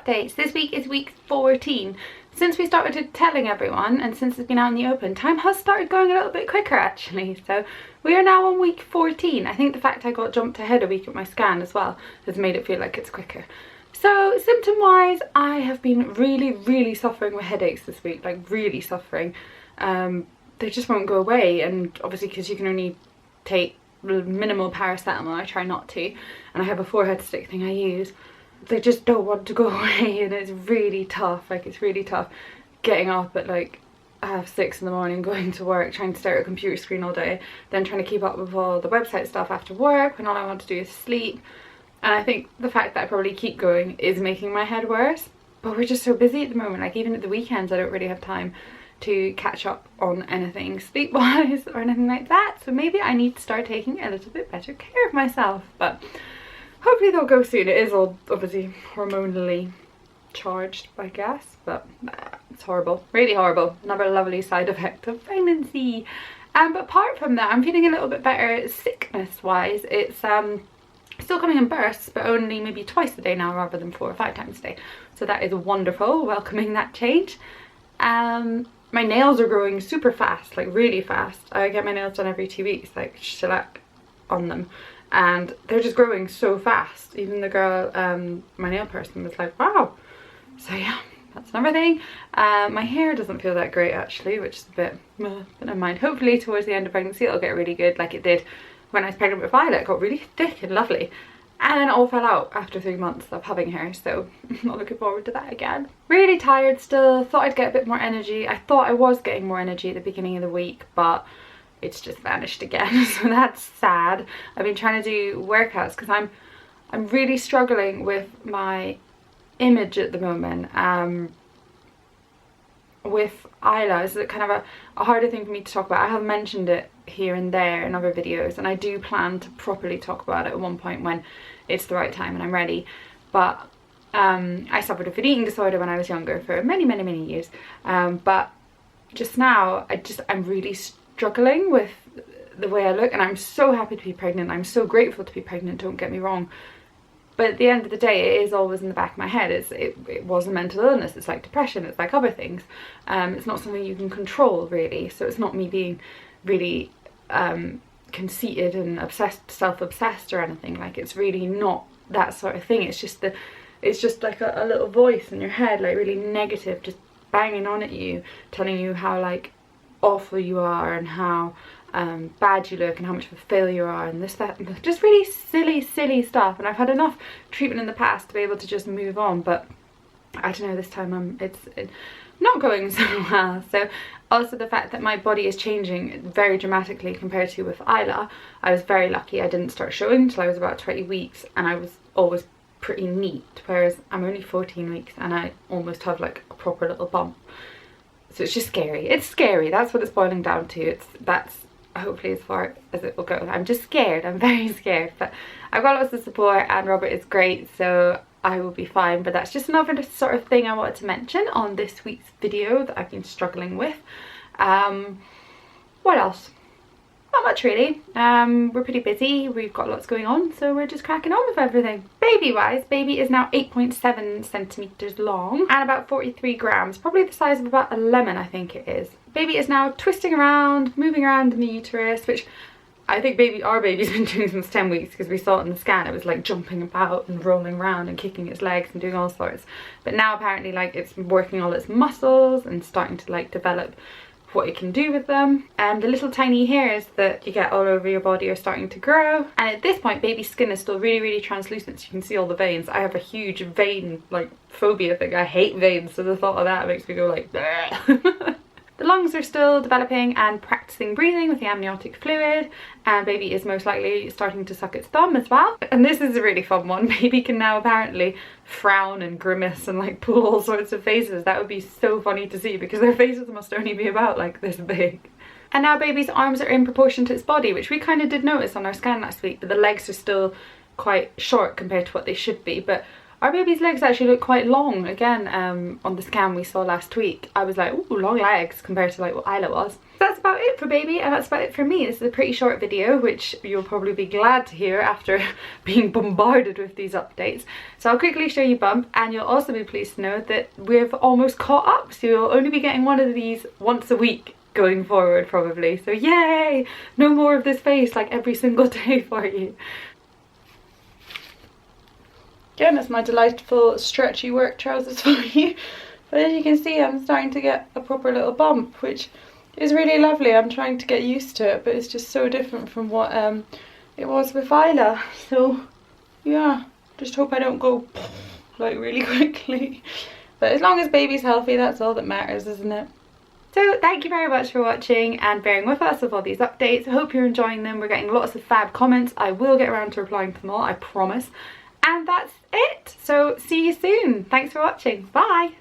updates. This week is week 14. Since we started telling everyone and since it's been out in the open, time has started going a little bit quicker actually. So we are now on week 14. I think the fact I got jumped ahead a week at my scan as well has made it feel like it's quicker. So symptom wise, I have been really suffering with headaches this week, like really suffering. They just won't go away, and obviously because you can only take minimal paracetamol, I try not to, and I have a forehead stick thing I use. They just don't want to go away, and it's really tough. Like, it's really tough getting up at like 6 in the morning, going to work, trying to stare at a computer screen all day, then trying to keep up with all the website stuff after work when all I want to do is sleep. And I think the fact that I probably keep going is making my head worse, but we're just so busy at the moment. Like, even at the weekends I don't really have time to catch up on anything sleep wise or anything like that, so maybe I need to start taking a little bit better care of myself, but hopefully they'll go soon. It is all obviously hormonally charged, I guess, but it's horrible, really horrible. Another lovely side effect of pregnancy. But apart from that, I'm feeling a little bit better sickness wise. It's still coming in bursts, but only maybe twice a day now rather than 4 or 5 times a day, so that is wonderful, welcoming that change. My nails are growing super fast, like really fast. I get my nails done every 2 weeks, like shellac on them, and they're just growing so fast. Even the girl, my nail person, was like, wow. So yeah, that's another thing. My hair doesn't feel that great actually, which is a bit, but never mind. Hopefully towards the end of pregnancy it'll get really good, like it did when I was pregnant with Violet. It got really thick and lovely, and then it all fell out after 3 months of having her, so I'm not looking forward to that again. Really tired still, thought I'd get a bit more energy. I thought I was getting more energy at the beginning of the week, but it's just vanished again, so that's sad. I've been trying to do workouts because I'm really struggling with my image at the moment. With Isla, it's kind of a harder thing for me to talk about. I have mentioned it here and there in other videos, and I do plan to properly talk about it at one point when it's the right time and I'm ready. But I suffered with an eating disorder when I was younger for many years, but just now I'm really struggling with the way I look, and I'm so happy to be pregnant. I'm so grateful to be pregnant, don't get me wrong, but at the end of the day it is always in the back of my head. It was a mental illness. It's like depression, it's like other things. It's not something you can control really, so it's not me being really conceited and obsessed, self-obsessed or anything. Like, it's really not that sort of thing. It's just like a little voice in your head, like really negative, just banging on at you, telling you how like awful you are and how bad you look and how much of a failure you are, and this, that, and just really silly stuff. And I've had enough treatment in the past to be able to just move on, but I don't know, this time it's not going so well. So also the fact that my body is changing very dramatically compared to with Isla. I was very lucky I didn't start showing until I was about 20 weeks, and I was always pretty neat, whereas I'm only 14 weeks and I almost have like a proper little bump. So it's just scary. It's scary, that's what it's boiling down to. That's hopefully as far as it will go. I'm just scared, I'm very scared, but I've got lots of support and Robert is great, so I will be fine. But that's just another sort of thing I wanted to mention on this week's video that I've been struggling with. What else? Not much really. We're pretty busy, we've got lots going on, so we're just cracking on with everything. Baby wise, baby is now 8.7 centimeters long and about 43 grams, probably the size of about a lemon, I think it is. Baby is now twisting around, moving around in the uterus, which I think our baby's been doing since 10 weeks, because we saw it in the scan. It was like jumping about and rolling around and kicking its legs and doing all sorts. But now apparently like it's working all its muscles and starting to like develop what it can do with them. And the little tiny hairs that you get all over your body are starting to grow. And at this point baby's skin is still really translucent, so you can see all the veins. I have a huge vein like phobia thing. I hate veins, so the thought of that makes me go like bleh. The lungs are still developing and practicing breathing with the amniotic fluid, and baby is most likely starting to suck its thumb as well. And this is a really fun one. Baby can now apparently frown and grimace and like pull all sorts of faces. That would be so funny to see, because their faces must only be about like this big. And now baby's arms are in proportion to its body, which we kind of did notice on our scan last week, but the legs are still quite short compared to what they should be. But Our baby's legs actually look quite long again. On the scan we saw last week, I was like, ooh, long legs compared to like what Isla was. So that's about it for baby, and that's about it for me. This is a pretty short video, which you'll probably be glad to hear after being bombarded with these updates. So I'll quickly show you Bump, and you'll also be pleased to know that we've almost caught up, so you'll only be getting one of these once a week going forward probably. So yay! No more of this face like every single day for you. Again, it's my delightful stretchy work trousers for you. But as you can see, I'm starting to get a proper little bump, which is really lovely. I'm trying to get used to it, but it's just so different from what it was with Isla. So yeah, just hope I don't go like really quickly. But as long as baby's healthy, that's all that matters, isn't it? So thank you very much for watching and bearing with us with all these updates. I hope you're enjoying them. We're getting lots of fab comments. I will get around to replying to them all, I promise. And that's it. So see you soon. Thanks for watching. Bye.